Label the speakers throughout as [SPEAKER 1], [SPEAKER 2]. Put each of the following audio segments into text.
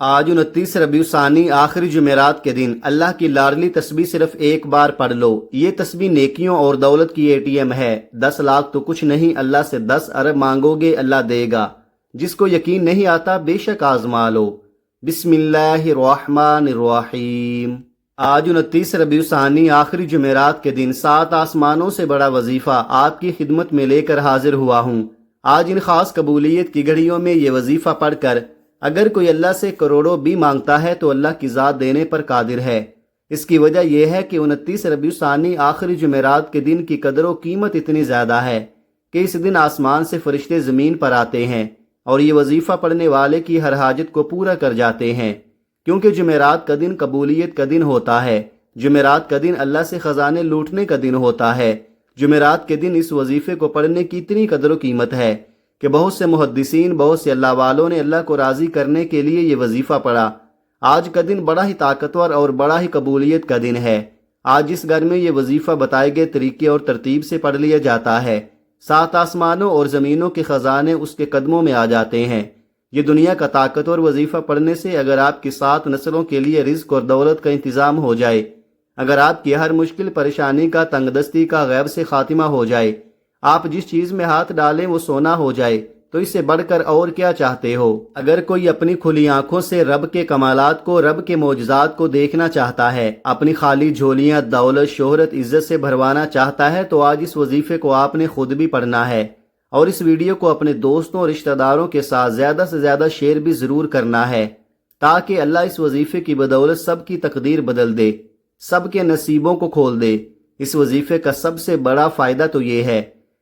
[SPEAKER 1] آج 29 ربیع ثانی آخری جمعرات کے دن اللہ کی لاڈلی تسبیح صرف ایک بار پڑھ لو۔ یہ تسبیح نیکیوں اور دولت کی ATM ہے۔ 10 لاکھ تو کچھ نہیں، اللہ سے 10 ارب مانگو گے اللہ دے گا۔ جس کو یقین نہیں آتا بے شک آزما لو۔ بسم اللہ الرحمن الرحیم۔ آج 29 ربیع ثانی آخری جمعرات کے دن 7 آسمانوں سے بڑا وظیفہ آپ کی خدمت میں لے کر حاضر ہوا ہوں۔ آج ان خاص قبولیت کی گھڑیوں میں یہ وظیفہ پڑھ کر اگر کوئی اللہ سے کروڑوں بھی مانگتا ہے تو اللہ کی ذات دینے پر قادر ہے۔ اس کی وجہ یہ ہے کہ 29 ربیع ثانی آخری جمعرات کے دن کی قدر و قیمت اتنی زیادہ ہے کہ اس دن آسمان سے فرشتے زمین پر آتے ہیں اور یہ وظیفہ پڑھنے والے کی ہر حاجت کو پورا کر جاتے ہیں، کیونکہ جمعرات کا دن قبولیت کا دن ہوتا ہے۔ جمعرات کا دن اللہ سے خزانے لوٹنے کا دن ہوتا ہے۔ جمعرات کے دن اس وظیفے کو پڑھنے کی اتنی قدر و قیمت ہے کہ بہت سے محدثین، بہت سے اللہ والوں نے اللہ کو راضی کرنے کے لیے یہ وظیفہ پڑھا۔ آج کا دن بڑا ہی طاقتور اور بڑا ہی قبولیت کا دن ہے۔ آج اس گھر میں یہ وظیفہ بتائے گئے طریقے اور ترتیب سے پڑھ لیا جاتا ہے۔ 7 آسمانوں اور زمینوں کے خزانے اس کے قدموں میں آ جاتے ہیں۔ یہ دنیا کا طاقتور وظیفہ پڑھنے سے اگر آپ کی 7 نسلوں کے لیے رزق اور دولت کا انتظام ہو جائے، اگر آپ کی ہر مشکل پریشانی کا، تنگ دستی کا غیب سے خاتمہ ہو جائے، آپ جس چیز میں ہاتھ ڈالیں وہ سونا ہو جائے، تو اس سے بڑھ کر اور کیا چاہتے ہو؟ اگر کوئی اپنی کھلی آنکھوں سے رب کے کمالات کو، رب کے معجزات کو دیکھنا چاہتا ہے، اپنی خالی جھولیاں دولت، شہرت، عزت سے بھروانا چاہتا ہے، تو آج اس وظیفے کو آپ نے خود بھی پڑھنا ہے، اور اس ویڈیو کو اپنے دوستوں اور رشتہ داروں کے ساتھ زیادہ سے زیادہ شیئر بھی ضرور کرنا ہے، تاکہ اللہ اس وظیفے کی بدولت سب کی تقدیر بدل دے، سب کے نصیبوں کو کھول دے۔ اس وظیفے کا سب سے بڑا فائدہ تو یہ ہے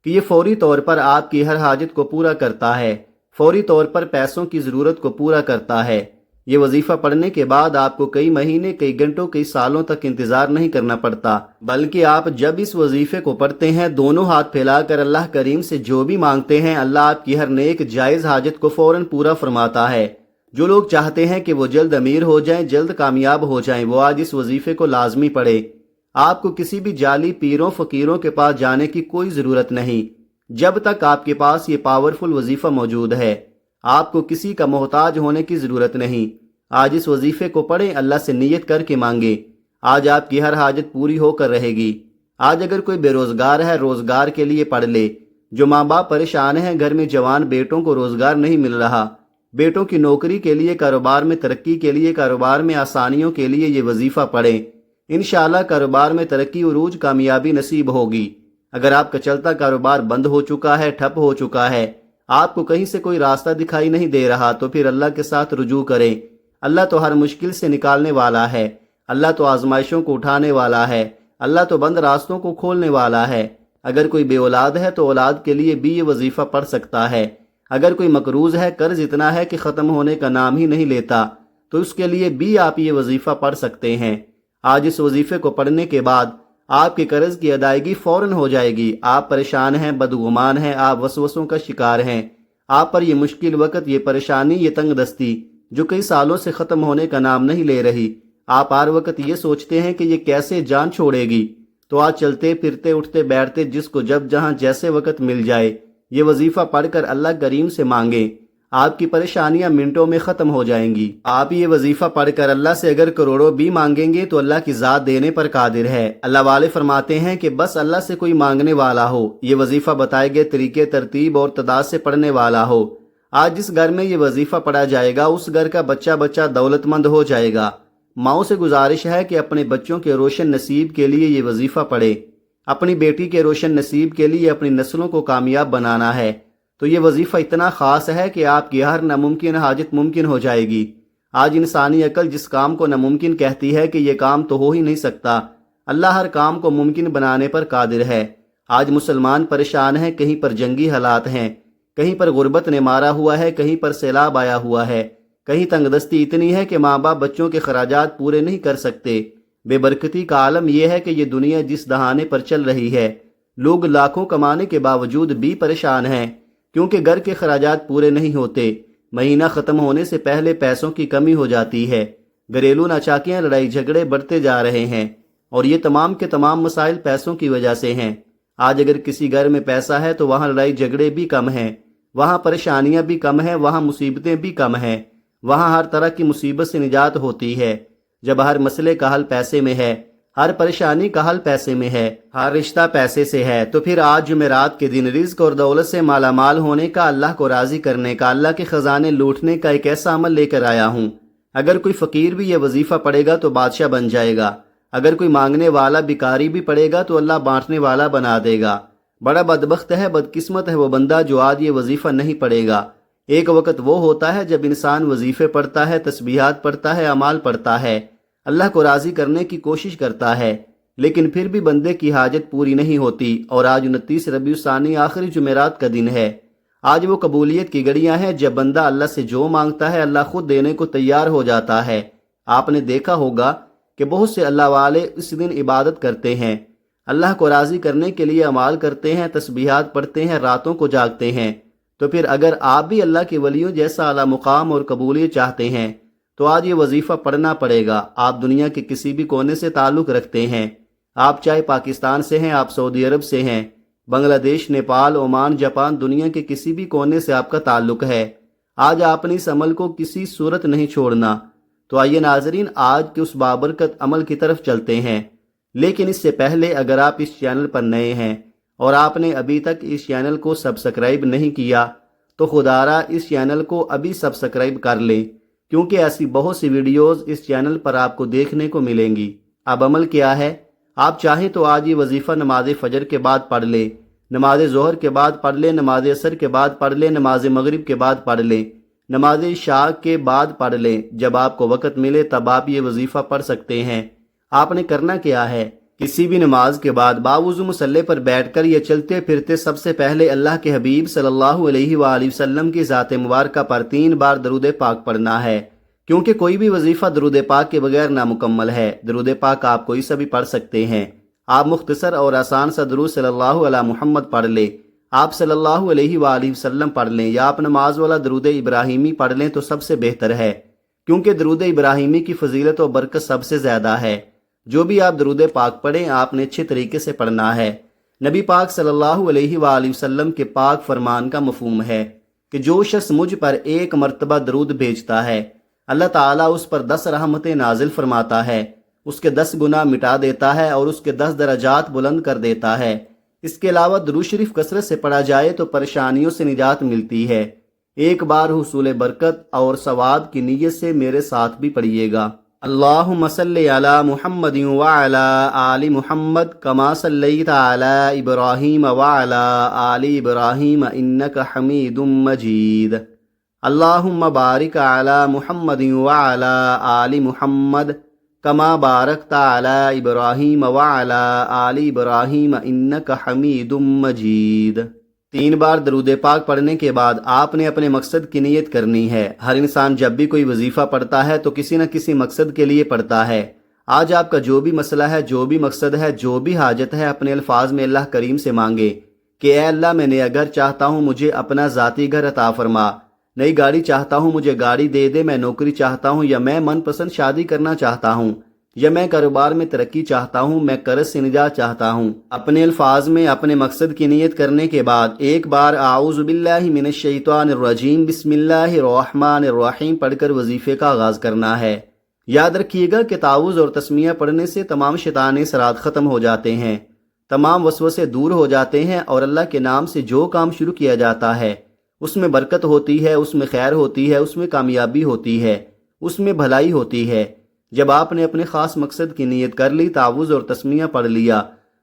[SPEAKER 1] کہ یہ فوری طور پر آپ کی ہر حاجت کو پورا کرتا ہے، فوری طور پر پیسوں کی ضرورت کو پورا کرتا ہے۔ یہ وظیفہ پڑھنے کے بعد آپ کو کئی مہینے، کئی گھنٹوں، کئی سالوں تک انتظار نہیں کرنا پڑتا، بلکہ آپ جب اس وظیفے کو پڑھتے ہیں، دونوں ہاتھ پھیلا کر اللہ کریم سے جو بھی مانگتے ہیں، اللہ آپ کی ہر نیک جائز حاجت کو فوراً پورا فرماتا ہے۔ جو لوگ چاہتے ہیں کہ وہ جلد امیر ہو جائیں، جلد کامیاب ہو جائیں، وہ آج اس وظیفے کو لازمی پڑھے۔ آپ کو کسی بھی جعلی پیروں، فقیروں کے پاس جانے کی کوئی ضرورت نہیں، جب تک آپ کے پاس یہ پاورفل وظیفہ موجود ہے۔ آپ کو کسی کا محتاج ہونے کی ضرورت نہیں۔ آج اس وظیفے کو پڑھیں، اللہ سے نیت کر کے مانگیں۔ آج آپ کی ہر حاجت پوری ہو کر رہے گی۔ آج اگر کوئی بے روزگار ہے، روزگار کے لیے پڑھ لے۔ جو ماں باپ پریشان ہیں، گھر میں جوان بیٹوں کو روزگار نہیں مل رہا، بیٹوں کی نوکری کے لیے، کاروبار میں ترقی کے لیے، کاروبار میں آسانیوں کے لیے یہ وظیفہ پڑھیں۔ انشاءاللہ کاروبار میں ترقی، عروج، کامیابی نصیب ہوگی۔ اگر آپ کا چلتا کاروبار بند ہو چکا ہے، ٹھپ ہو چکا ہے، آپ کو کہیں سے کوئی راستہ دکھائی نہیں دے رہا، تو پھر اللہ کے ساتھ رجوع کریں۔ اللہ تو ہر مشکل سے نکالنے والا ہے، اللہ تو آزمائشوں کو اٹھانے والا ہے، اللہ تو بند راستوں کو کھولنے والا ہے۔ اگر کوئی بے اولاد ہے تو اولاد کے لیے بھی یہ وظیفہ پڑھ سکتا ہے۔ اگر کوئی مقروض ہے، قرض اتنا ہے کہ ختم ہونے کا نام ہی نہیں لیتا، تو اس کے لیے بھی آپ یہ وظیفہ پڑھ سکتے ہیں۔ آج اس وظیفے کو پڑھنے کے بعد آپ کے قرض کی ادائیگی فوراً ہو جائے گی۔ آپ پریشان ہیں، بدگمان ہیں، آپ وسوسوں کا شکار ہیں، آپ پر یہ مشکل وقت، یہ پریشانی، یہ تنگ دستی جو کئی سالوں سے ختم ہونے کا نام نہیں لے رہی، آپ ہر وقت یہ سوچتے ہیں کہ یہ کیسے جان چھوڑے گی، تو آج چلتے پھرتے اٹھتے بیٹھتے جس کو جب جہاں جیسے وقت مل جائے، یہ وظیفہ پڑھ کر اللہ کریم سے مانگیں۔ آپ کی پریشانیاں منٹوں میں ختم ہو جائیں گی۔ آپ یہ وظیفہ پڑھ کر اللہ سے اگر کروڑوں بھی مانگیں گے تو اللہ کی ذات دینے پر قادر ہے۔ اللہ والے فرماتے ہیں کہ بس اللہ سے کوئی مانگنے والا ہو، یہ وظیفہ بتائے گئے طریقے، ترتیب اور تعداد سے پڑھنے والا ہو۔ آج جس گھر میں یہ وظیفہ پڑھا جائے گا، اس گھر کا بچہ دولت مند ہو جائے گا۔ ماؤں سے گزارش ہے کہ اپنے بچوں کے روشن نصیب کے لیے یہ وظیفہ پڑھے۔ اپنی بیٹی کے روشن نصیب کے لیے اپنی نسلوں کو کامیاب بنانا ہے، تو یہ وظیفہ اتنا خاص ہے کہ آپ کی ہر ناممکن حاجت ممکن ہو جائے گی۔ آج انسانی عقل جس کام کو ناممکن کہتی ہے کہ یہ کام تو ہو ہی نہیں سکتا، اللہ ہر کام کو ممکن بنانے پر قادر ہے۔ آج مسلمان پریشان ہیں، کہیں پر جنگی حالات ہیں، کہیں پر غربت نے مارا ہوا ہے، کہیں پر سیلاب آیا ہوا ہے، کہیں تنگ دستی اتنی ہے کہ ماں باپ بچوں کے خراجات پورے نہیں کر سکتے۔ بے برکتی کا عالم یہ ہے کہ یہ دنیا جس دہانے پر چل رہی ہے، لوگ لاکھوں کمانے کے باوجود بھی پریشان ہیں، کیونکہ گھر کے خراجات پورے نہیں ہوتے، مہینہ ختم ہونے سے پہلے پیسوں کی کمی ہو جاتی ہے، گھریلو ناچاکیاں، لڑائی جھگڑے بڑھتے جا رہے ہیں، اور یہ تمام کے تمام مسائل پیسوں کی وجہ سے ہیں۔ آج اگر کسی گھر میں پیسہ ہے تو وہاں لڑائی جھگڑے بھی کم ہیں، وہاں پریشانیاں بھی کم ہیں، وہاں مصیبتیں بھی کم ہیں، وہاں ہر طرح کی مصیبت سے نجات ہوتی ہے۔ جب ہر مسئلے کا حل پیسے میں ہے، ہر پریشانی کا حل پیسے میں ہے، ہر رشتہ پیسے سے ہے، تو پھر آج جمعرات کے دن رزق اور دولت سے مالا مال ہونے کا، اللہ کو راضی کرنے کا، اللہ کے خزانے لوٹنے کا ایک ایسا عمل لے کر آیا ہوں۔ اگر کوئی فقیر بھی یہ وظیفہ پڑھے گا تو بادشاہ بن جائے گا، اگر کوئی مانگنے والا بھکاری بھی پڑھے گا تو اللہ بانٹنے والا بنا دے گا۔ بڑا بدبخت ہے، بدقسمت ہے وہ بندہ جو آج یہ وظیفہ نہیں پڑھے گا۔ ایک وقت وہ ہوتا ہے جب انسان وظیفے پڑھتا ہے، تسبیحات پڑھتا ہے، اعمال پڑھتا ہے، اللہ کو راضی کرنے کی کوشش کرتا ہے، لیکن پھر بھی بندے کی حاجت پوری نہیں ہوتی۔ اور آج 29 ربیع الثانی آخری جمعرات کا دن ہے۔ آج وہ قبولیت کی گھڑیاں ہیں جب بندہ اللہ سے جو مانگتا ہے اللہ خود دینے کو تیار ہو جاتا ہے۔ آپ نے دیکھا ہوگا کہ بہت سے اللہ والے اس دن عبادت کرتے ہیں، اللہ کو راضی کرنے کے لیے اعمال کرتے ہیں، تسبیحات پڑھتے ہیں، راتوں کو جاگتے ہیں۔ تو پھر اگر آپ بھی اللہ کے ولیوں جیسا اعلیٰ مقام اور قبولیت چاہتے ہیں تو آج یہ وظیفہ پڑھنا پڑے گا۔ آپ دنیا کے کسی بھی کونے سے تعلق رکھتے ہیں، آپ چاہے پاکستان سے ہیں، آپ سعودی عرب سے ہیں، بنگلہ دیش، نیپال، عمان، جاپان، دنیا کے کسی بھی کونے سے آپ کا تعلق ہے، آج آپ نے اس عمل کو کسی صورت نہیں چھوڑنا۔ تو آئیے ناظرین، آج کے اس بابرکت عمل کی طرف چلتے ہیں، لیکن اس سے پہلے اگر آپ اس چینل پر نئے ہیں اور آپ نے ابھی تک اس چینل کو سبسکرائب نہیں کیا تو خدارا اس چینل کو ابھی سبسکرائب کر لیں، کیونکہ ایسی بہت سی ویڈیوز اس چینل پر آپ کو دیکھنے کو ملیں گی۔ اب عمل کیا ہے؟ آپ چاہیں تو آج یہ وظیفہ نماز فجر کے بعد پڑھ لیں، نماز ظہر کے بعد پڑھ لیں، نماز عصر کے بعد پڑھ لیں، نماز مغرب کے بعد پڑھ لیں، نماز عشاء کے بعد پڑھ لیں۔ جب آپ کو وقت ملے تب آپ یہ وظیفہ پڑھ سکتے ہیں۔ آپ نے کرنا کیا ہے؟ کسی بھی نماز کے بعد باوضو مصلی پر بیٹھ کر یا چلتے پھرتے سب سے پہلے اللہ کے حبیب صلی اللہ علیہ وآلہ وسلم کی ذات مبارکہ پر 3 بار درود پاک پڑھنا ہے، کیونکہ کوئی بھی وظیفہ درود پاک کے بغیر نامکمل ہے۔ درود پاک آپ کوئی سا بھی پڑھ سکتے ہیں۔ آپ مختصر اور آسان سا درود صلی اللہ علی محمد پڑھ لیں، آپ صلی اللہ علیہ وآلہ وسلم پڑھ لیں، یا آپ نماز والا درود ابراہیمی پڑھ لیں تو سب سے بہتر ہے، کیونکہ درود ابراہیمی کی فضیلت و برکت سب سے زیادہ ہے۔ جو بھی آپ درود پاک پڑھیں آپ نے اچھے طریقے سے پڑھنا ہے۔ نبی پاک صلی اللہ علیہ وآلہ وسلم کے پاک فرمان کا مفہوم ہے کہ جو شخص مجھ پر 1 مرتبہ درود بھیجتا ہے اللہ تعالیٰ اس پر 10 رحمتیں نازل فرماتا ہے، اس کے 10 گناہ مٹا دیتا ہے اور اس کے 10 درجات بلند کر دیتا ہے۔ اس کے علاوہ درود شریف کثرت سے پڑھا جائے تو پریشانیوں سے نجات ملتی ہے۔ ایک بار حصول برکت اور ثواب کی نیت سے میرے ساتھ بھی پڑھیے گا۔ اللہم صلی علی محمد وعلی آل محمد کما صلیت علی ابراہیم وعلی آل ابراہیم انک حمید مجید۔ اللہم بارک علی محمد وعلی آل محمد کما بارکت علی ابراہیم وعلی آل ابراہیم انک حمید مجید۔ 3 بار درود پاک پڑھنے کے بعد آپ نے اپنے مقصد کی نیت کرنی ہے۔ ہر انسان جب بھی کوئی وظیفہ پڑھتا ہے تو کسی نہ کسی مقصد کے لیے پڑھتا ہے۔ آج آپ کا جو بھی مسئلہ ہے، جو بھی مقصد ہے، جو بھی حاجت ہے، اپنے الفاظ میں اللہ کریم سے مانگے کہ اے اللہ میں نیا گھر چاہتا ہوں، مجھے اپنا ذاتی گھر عطا فرما، نئی گاڑی چاہتا ہوں، مجھے گاڑی دے دے، میں نوکری چاہتا ہوں، یا میں من پسند شادی کرنا چاہتا ہوں، یا میں کاروبار میں ترقی چاہتا ہوں، میں قرض سے نجات چاہتا ہوں۔ اپنے الفاظ میں اپنے مقصد کی نیت کرنے کے بعد ایک بار اعوذ باللہ من الشیطان الرجیم بسم اللہ الرحمن الرحیم پڑھ کر وظیفے کا آغاز کرنا ہے۔ یاد رکھیے گا کہ تعوذ اور تسمیہ پڑھنے سے تمام شیطانی اثرات ختم ہو جاتے ہیں، تمام وسوسے دور ہو جاتے ہیں، اور اللہ کے نام سے جو کام شروع کیا جاتا ہے اس میں برکت ہوتی ہے، اس میں خیر ہوتی ہے، اس میں کامیابی ہوتی ہے، اس میں بھلائی ہوتی ہے۔ جب آپ نے اپنے خاص مقصد کی نیت کر لی، تعوذ اور تسمیہ پڑھ لیا،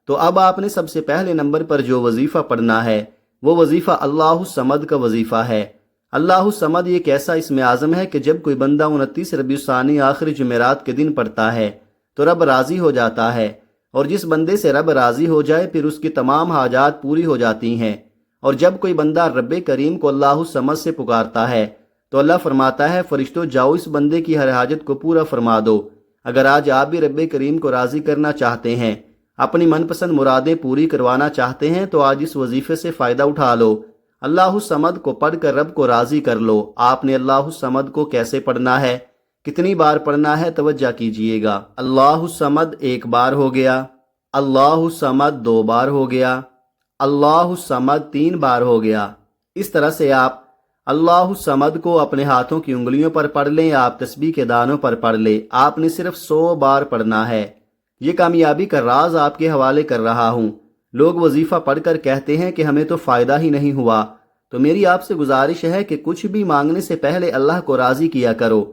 [SPEAKER 1] تو اب آپ نے سب سے پہلے نمبر پر جو وظیفہ پڑھنا ہے وہ وظیفہ اللہ الصمد کا وظیفہ ہے۔ اللہ الصمد یہ ایک ایسا اسم اعظم ہے کہ جب کوئی بندہ 29 ربیع الثانی آخری جمعرات کے دن پڑھتا ہے تو رب راضی ہو جاتا ہے، اور جس بندے سے رب راضی ہو جائے پھر اس کی تمام حاجات پوری ہو جاتی ہیں۔ اور جب کوئی بندہ رب کریم کو اللہ الصمد سے پکارتا ہے تو اللہ فرماتا ہے فرشتوں جاؤ اس بندے کی ہر حاجت کو پورا فرما دو۔ اگر آج آپ بھی رب کریم کو راضی کرنا چاہتے ہیں، اپنی من پسند مرادیں پوری کروانا چاہتے ہیں تو آج اس وظیفے سے فائدہ اٹھا لو۔ اللہ الصمد کو پڑھ کر رب کو راضی کر لو۔ آپ نے اللہ الصمد کو کیسے پڑھنا ہے، کتنی بار پڑھنا ہے، توجہ کیجئے گا۔ اللہ الصمد 1 بار ہو گیا، اللہ الصمد 2 بار ہو گیا، اللہ الصمد 3 بار ہو گیا۔ اس طرح سے آپ اللہ سمد کو اپنے ہاتھوں کی انگلیوں پر پڑھ لیں، آپ تسبیح کے دانوں پر پڑھ لیں، آپ نے صرف 100 بار پڑھنا ہے۔ یہ کامیابی کا راز آپ کے حوالے کر رہا ہوں۔ لوگ وظیفہ پڑھ کر کہتے ہیں کہ ہمیں تو فائدہ ہی نہیں ہوا، تو میری آپ سے گزارش ہے کہ کچھ بھی مانگنے سے پہلے اللہ کو راضی کیا کرو،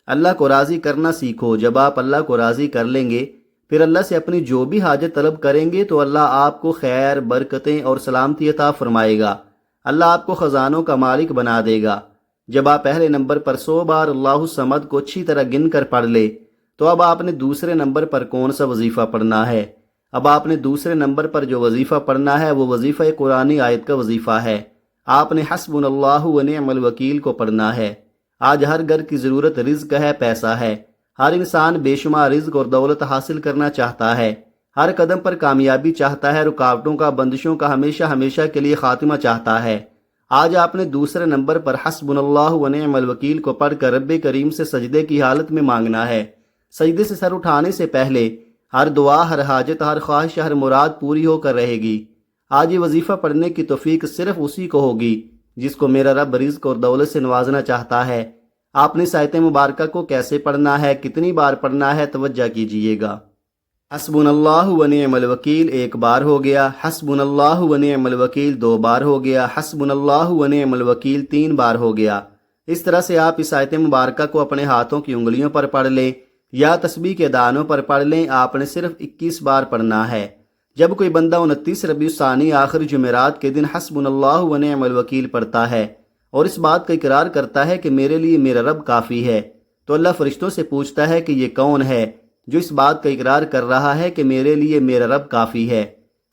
[SPEAKER 1] اللہ کو راضی کرنا سیکھو۔ جب آپ اللہ کو راضی کر لیں گے، پھر اللہ سے اپنی جو بھی حاجت طلب کریں گے تو اللہ آپ کو خیر، برکتیں اور سلامتی عطا فرمائے گا۔ اللہ آپ کو خزانوں کا مالک بنا دے گا۔ جب آپ پہلے نمبر پر 100 بار اللہ سمد کو اچھی طرح گن کر پڑھ لے، تو اب آپ نے دوسرے نمبر پر کون سا وظیفہ پڑھنا ہے؟ اب آپ نے دوسرے نمبر پر جو وظیفہ پڑھنا ہے وہ وظیفہ قرآنی آیت کا وظیفہ ہے۔ آپ نے حسبنا اللہ و نعم الوکیل کو پڑھنا ہے۔ آج ہر گھر کی ضرورت رزق ہے، پیسہ ہے۔ ہر انسان بے شمار رزق اور دولت حاصل کرنا چاہتا ہے، ہر قدم پر کامیابی چاہتا ہے، رکاوٹوں کا، بندشوں کا ہمیشہ ہمیشہ کے لیے خاتمہ چاہتا ہے۔ آج آپ نے دوسرے نمبر پر حسبنا اللہ و نعم الوکیل کو پڑھ کر رب کریم سے سجدے کی حالت میں مانگنا ہے۔ سجدے سے سر اٹھانے سے پہلے ہر دعا، ہر حاجت، ہر خواہش، ہر مراد پوری ہو کر رہے گی۔ آج یہ وظیفہ پڑھنے کی توفیق صرف اسی کو ہوگی جس کو میرا رب رزق اور دولت سے نوازنا چاہتا ہے۔ آپ نے اس آیت مبارکہ کو کیسے پڑھنا ہے، کتنی بار پڑھنا ہے، توجہ کیجئے گا۔ حسبنا اللہ و نعم الوکیل 1 بار ہو گیا، حسبنا اللہ و نعم الوکیل 2 بار ہو گیا، حسبنا اللہ و نعم الوکیل 3 بار ہو گیا۔ اس طرح سے آپ اس آیت مبارکہ کو اپنے ہاتھوں کی انگلیوں پر پڑھ لیں یا تسبیح کے دانوں پر پڑھ لیں۔ آپ نے صرف 21 بار پڑھنا ہے۔ جب کوئی بندہ 29 ربیع الثانی آخر جمعرات کے دن حسبنا اللہ و نعم الوکیل پڑھتا ہے اور اس بات کا اقرار کرتا ہے کہ میرے لیے میرا رب کافی ہے، تو اللہ فرشتوں سے پوچھتا ہے کہ یہ کون ہے جو اس بات کا اقرار کر رہا ہے کہ میرے لیے میرا رب کافی ہے؟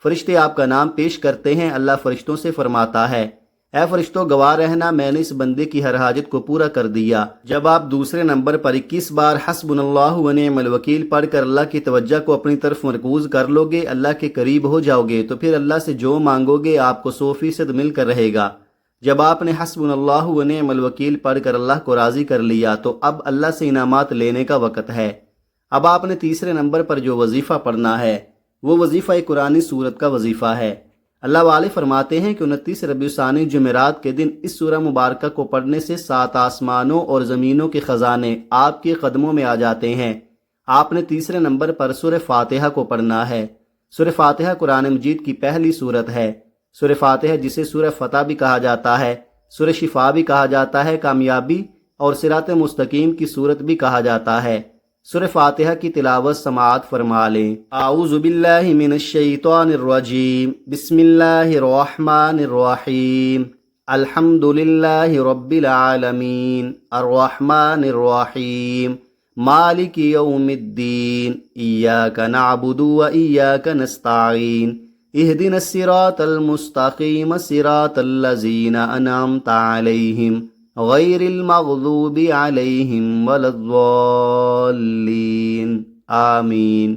[SPEAKER 1] فرشتے آپ کا نام پیش کرتے ہیں۔ اللہ فرشتوں سے فرماتا ہے، اے فرشتوں گواہ رہنا، میں نے اس بندے کی ہر حاجت کو پورا کر دیا۔ جب آپ دوسرے نمبر پر 21 بار حسبنا اللہ و نعم الوکیل پڑھ کر اللہ کی توجہ کو اپنی طرف مرکوز کر لو گے، اللہ کے قریب ہو جاؤ گے، تو پھر اللہ سے جو مانگو گے آپ کو 100% مل کر رہے گا۔ جب آپ نے حسبنا اللہ و نعم الوکیل پڑھ کر اللہ کو راضی کر لیا تو اب اللہ سے انعامات لینے کا وقت ہے۔ اب آپ نے تیسرے نمبر پر جو وظیفہ پڑھنا ہے وہ وظیفہ قرآنی سورت کا وظیفہ ہے۔ اللہ والے فرماتے ہیں کہ 29 ربیع الثانی جمعرات کے دن اس سورہ مبارکہ کو پڑھنے سے 7 آسمانوں اور زمینوں کے خزانے آپ کے قدموں میں آ جاتے ہیں۔ آپ نے تیسرے نمبر پر سورہ فاتحہ کو پڑھنا ہے۔ سورہ فاتحہ قرآن مجید کی پہلی سورت ہے۔ سورہ فاتحہ جسے سورہ فتح بھی کہا جاتا ہے، سورہ شفا بھی کہا جاتا ہے، کامیابی اور صراط مستقیم کی سورت بھی کہا جاتا ہے۔ سورہ فاتحہ کی تلاوت سماعت فرما لیں۔ اعوذ باللہ من الشیطان الرجیم، بسم اللہ الرحمن الرحیم، الحمد للہ رب العالمین، الرحمن الرحیم، مالک یوم الدین، ایاک نعبد و ایاک نستعین، اہدنا الصراط المستقیم، صراط الذین انعمت علیہم غیر المغضوب علیہم ولا الضالین، آمین۔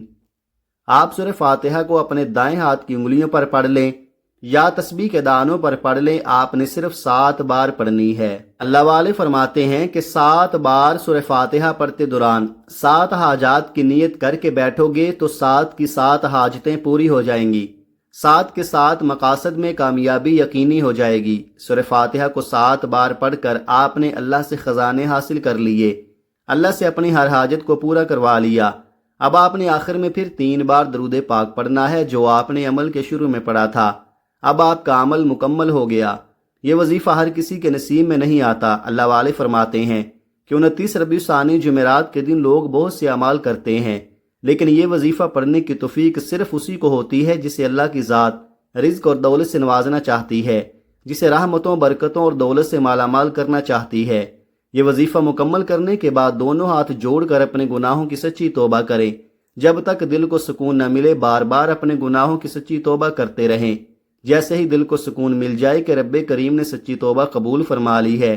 [SPEAKER 1] آپ سورہ فاتحہ کو اپنے دائیں ہاتھ کی انگلیوں پر پڑھ لیں یا تسبیح کے دانوں پر پڑھ لیں۔ آپ نے صرف 7 بار پڑھنی ہے۔ اللہ والے فرماتے ہیں کہ 7 بار سورہ فاتحہ پڑھتے دوران 7 حاجات کی نیت کر کے بیٹھو گے تو 7 کی 7 حاجتیں پوری ہو جائیں گی، 7 کے 7 مقاصد میں کامیابی یقینی ہو جائے گی۔ سورہ فاتحہ کو 7 بار پڑھ کر آپ نے اللہ سے خزانے حاصل کر لیے، اللہ سے اپنی ہر حاجت کو پورا کروا لیا۔ اب آپ نے آخر میں پھر 3 بار درود پاک پڑھنا ہے جو آپ نے عمل کے شروع میں پڑھا تھا۔ اب آپ کا عمل مکمل ہو گیا۔ یہ وظیفہ ہر کسی کے نصیب میں نہیں آتا۔ اللہ والے فرماتے ہیں کہ 29 ربیع الثانی جمعرات کے دن لوگ بہت سے اعمال کرتے ہیں، لیکن یہ وظیفہ پڑھنے کی توفیق صرف اسی کو ہوتی ہے جسے اللہ کی ذات رزق اور دولت سے نوازنا چاہتی ہے، جسے رحمتوں، برکتوں اور دولت سے مالا مال کرنا چاہتی ہے۔ یہ وظیفہ مکمل کرنے کے بعد دونوں ہاتھ جوڑ کر اپنے گناہوں کی سچی توبہ کریں۔ جب تک دل کو سکون نہ ملے بار بار اپنے گناہوں کی سچی توبہ کرتے رہیں۔ جیسے ہی دل کو سکون مل جائے کہ رب کریم نے سچی توبہ قبول فرما لی ہے،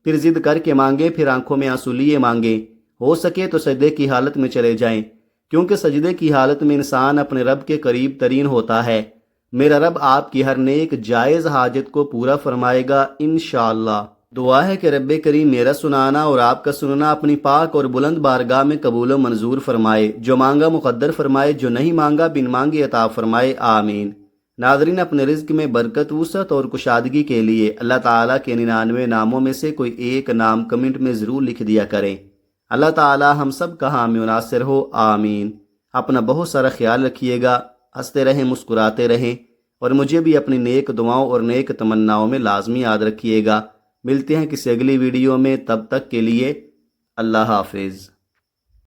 [SPEAKER 1] پھر ضد کر کے مانگیں، پھر آنکھوں میں آنسو لیے مانگیں۔ ہو سکے تو سجدے کی حالت میں چلے جائیں، کیونکہ سجدے کی حالت میں انسان اپنے رب کے قریب ترین ہوتا ہے۔ میرا رب آپ کی ہر نیک جائز حاجت کو پورا فرمائے گا انشاءاللہ۔ دعا ہے کہ رب کریم میرا سنانا اور آپ کا سننا اپنی پاک اور بلند بارگاہ میں قبول و منظور فرمائے، جو مانگا مقدر فرمائے، جو نہیں مانگا بن مانگے عطا فرمائے، آمین۔ ناظرین، اپنے رزق میں برکت، وسعت اور کشادگی کے لیے اللہ تعالیٰ کے 99 ناموں میں سے کوئی ایک نام کمنٹ میں ضرور لکھ دیا کریں۔ اللہ تعالیٰ ہم سب کا حامی و ناصر ہو، آمین۔ اپنا بہت سارا خیال رکھیے گا، ہنستے رہیں، مسکراتے رہیں، اور مجھے بھی اپنی نیک دعاؤں اور نیک تمناؤں میں لازمی یاد رکھیے گا۔ ملتے ہیں کسی اگلی ویڈیو میں، تب تک کے لیے اللہ حافظ۔